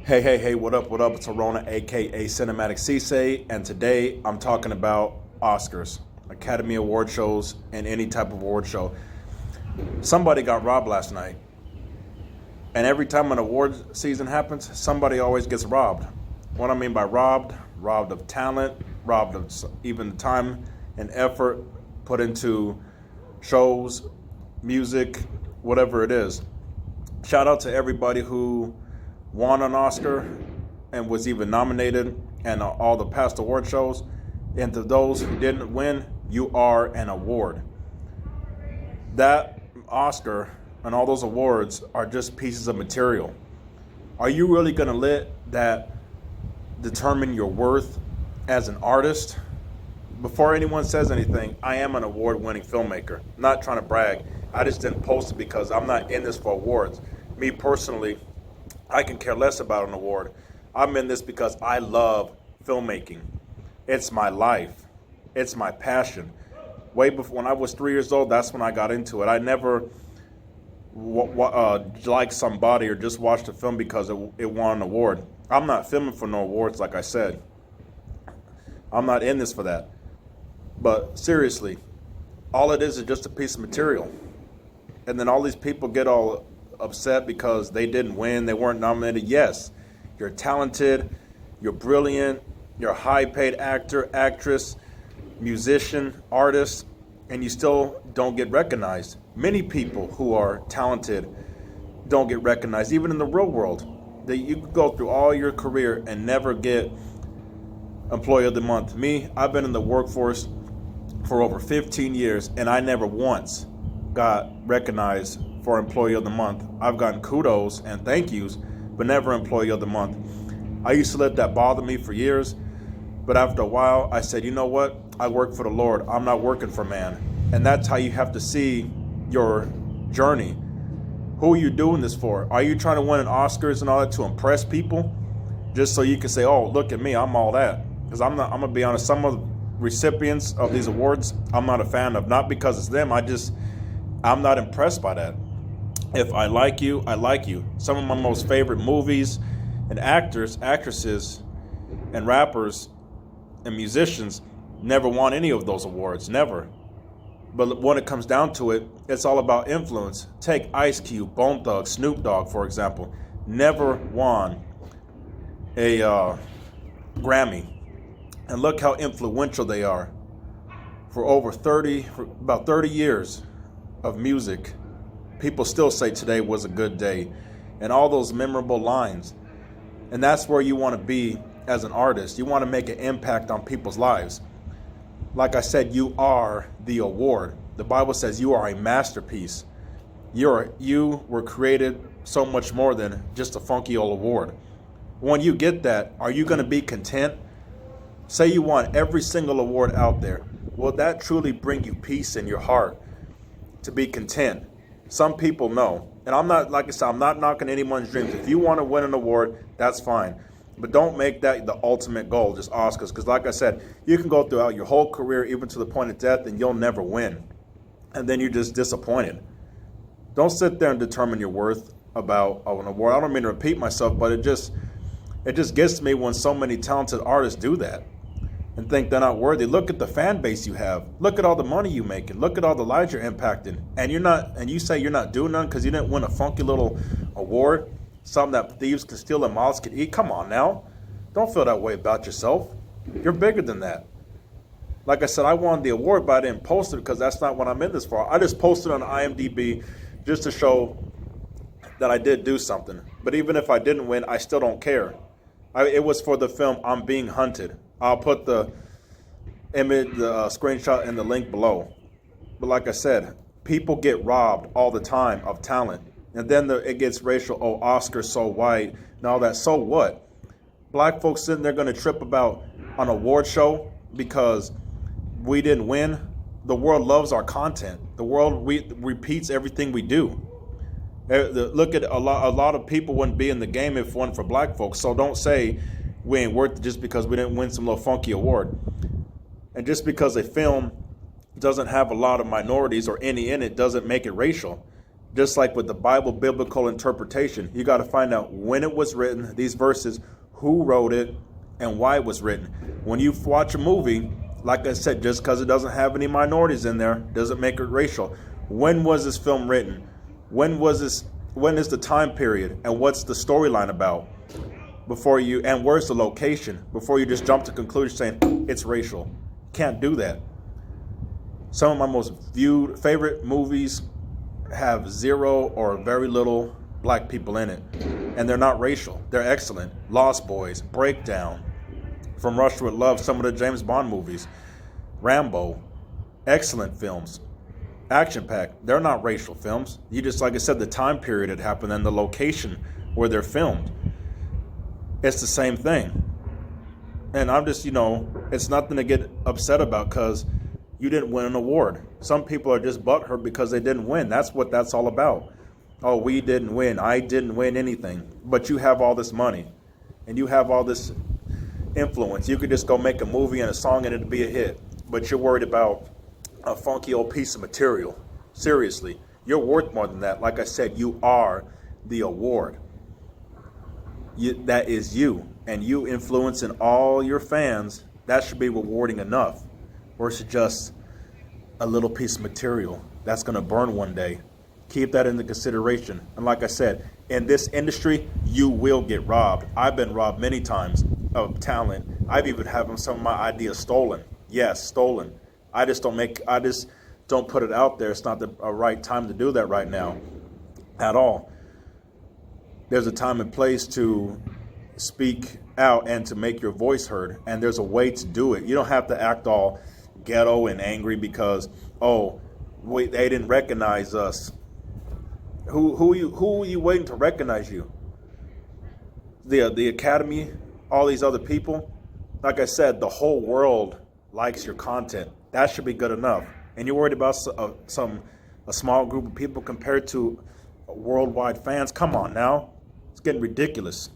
Hey, what up? It's Harona, aka Cinematic Ceesay, and today I'm talking about Oscars, Academy Award shows, and any type of award show. Somebody got robbed last night, and every time an award season happens, somebody always gets robbed. What I mean by robbed of talent, robbed of even the time and effort put into shows, music, whatever it is. Shout out to everybody who won an Oscar and was even nominated, and all the past award shows. And to those who didn't win, you are an award. That Oscar and all those awards are just pieces of material. Are you really going to let that determine your worth as an artist? Before anyone says anything, I am an award-winning filmmaker. I'm not trying to brag. I just didn't post it because I'm not in this for awards. Me personally, I can care less about an award. I'm in this because I love filmmaking. It's my life. It's my passion. Way before, when I was 3 years old, that's when I got into it. I never liked somebody or just watched a film because it won an award. I'm not filming for no awards, like I said. I'm not in this for that. But seriously, all it is just a piece of material. And then all these people get all upset because they didn't win, they weren't nominated. Yes, you're talented, you're brilliant, you're a high-paid actor, actress, musician, artist, and you still don't get recognized. Many people who are talented don't get recognized, even in the real world. That you could go through all your career and never get Employee of the Month. Me, I've been in the workforce for over 15 years, and I never once got recognized for Employee of the Month. I've gotten kudos and thank yous, but never Employee of the Month. I used to let that bother me for years, but after a while, I said, you know what? I work for the Lord. I'm not working for man. And that's how you have to see your journey. Who are you doing this for? Are you trying to win Oscars and all that to impress people? Just so you can say, oh, look at me, I'm all that. Because I'm going to be honest, some of the recipients of these awards, I'm not a fan of. Not because it's them, I'm not impressed by that. If I like you, I like you. Some of my most favorite movies and actors, actresses, and rappers and musicians never won any of those awards, never. But when it comes down to it, it's all about influence. Take Ice Cube, Bone Thug, Snoop Dogg, for example. Never won a Grammy. And look how influential they are. For about 30 years of music, people still say today was a good day, and all those memorable lines. And that's where you want to be as an artist. You want to make an impact on people's lives. Like I said, you are the award. The Bible says you are a masterpiece. You were created so much more than just a funky old award. When you get that, are you going to be content? Say you won every single award out there. Will that truly bring you peace in your heart to be content? Some people know. And I'm not, like I said, I'm not knocking anyone's dreams. If you want to win an award, that's fine. But don't make that the ultimate goal, just Oscars. Because like I said, you can go throughout your whole career, even to the point of death, and you'll never win. And then you're just disappointed. Don't sit there and determine your worth about an award. I don't mean to repeat myself, but it just gets to me when so many talented artists do that and think they're not worthy. Look at the fan base you have. Look at all the money you making. Look at all the lives you're impacting. And you say you're not doing nothing because you didn't win a funky little award, something that thieves can steal and moths can eat. Come on now. Don't feel that way about yourself. You're bigger than that. Like I said, I won the award, but I didn't post it because that's not what I'm in this for. I just posted on IMDb just to show that I did do something. But even if I didn't win, I still don't care. It was for the film I'm Being Hunted. I'll put the image, the screenshot in the link below. But like I said, people get robbed all the time of talent. And then it gets racial, oh, Oscar's so white and all that. So what? Black folks sitting there going to trip about an award show because we didn't win? The world loves our content. The world repeats everything we do. Look at a lot of people wouldn't be in the game if it wasn't for black folks. So don't say we ain't worth it just because we didn't win some little funky award. And just because a film doesn't have a lot of minorities or any in it doesn't make it racial. Just like with the Bible biblical interpretation, you got to find out when it was written, these verses, who wrote it, and why it was written. When you watch a movie, like I said, just because it doesn't have any minorities in there doesn't make it racial. When was this film written? When is the time period, and what's the storyline about? And where's the location? Before you just jump to conclusion saying it's racial. Can't do that. Some of my most favorite movies have zero or very little black people in it, and they're not racial. They're excellent. Lost Boys, Breakdown, From Russia with Love, some of the James Bond movies, Rambo, excellent films. Action-packed. They're not racial films. You just, like I said, the time period it happened and the location where they're filmed. It's the same thing. And I'm just, it's nothing to get upset about because you didn't win an award. Some people are just butthurt because they didn't win. That's what that's all about. Oh, we didn't win. I didn't win anything. But you have all this money and you have all this influence. You could just go make a movie and a song and it'd be a hit. But you're worried about a funky old piece of material. Seriously, you're worth more than that. Like I said, you are the award. That is you. And you influencing all your fans, that should be rewarding enough. Versus just a little piece of material that's going to burn one day. Keep that into consideration. And like I said, in this industry, you will get robbed. I've been robbed many times of talent. I've even had some of my ideas stolen. Yes, stolen. I just don't put it out there. It's not the right time to do that right now at all. There's a time and place to speak out and to make your voice heard, and there's a way to do it. You don't have to act all ghetto and angry because, they didn't recognize us. Who are you waiting to recognize you? The Academy, all these other people. Like I said, the whole world likes your content. That should be good enough. And you're worried about a small group of people compared to worldwide fans? Come on now. It's getting ridiculous.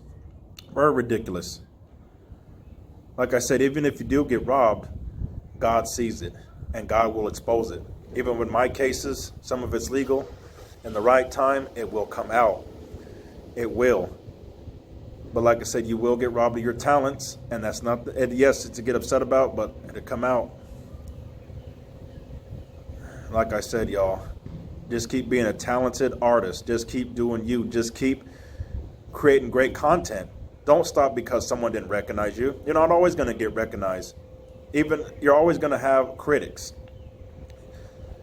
Very ridiculous. Like I said, even if you do get robbed, God sees it and God will expose it. Even with my cases, some of it's legal. In the right time, it will come out. It will. But like I said, you will get robbed of your talents, and that's not, yes, it's to get upset about, but it'll come out. Like I said, y'all, just keep being a talented artist. Just keep doing you. Just keep creating great content. Don't stop because someone didn't recognize you. You're not always going to get recognized. You're always going to have critics.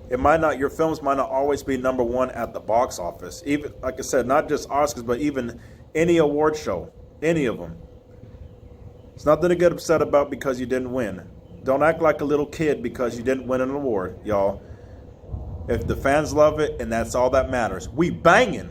Your films might not always be number one at the box office. Even, like I said, not just Oscars, but even any award show, any of them. It's nothing to get upset about because you didn't win. Don't act like a little kid because you didn't win an award, y'all. If the fans love it and that's all that matters, we banging.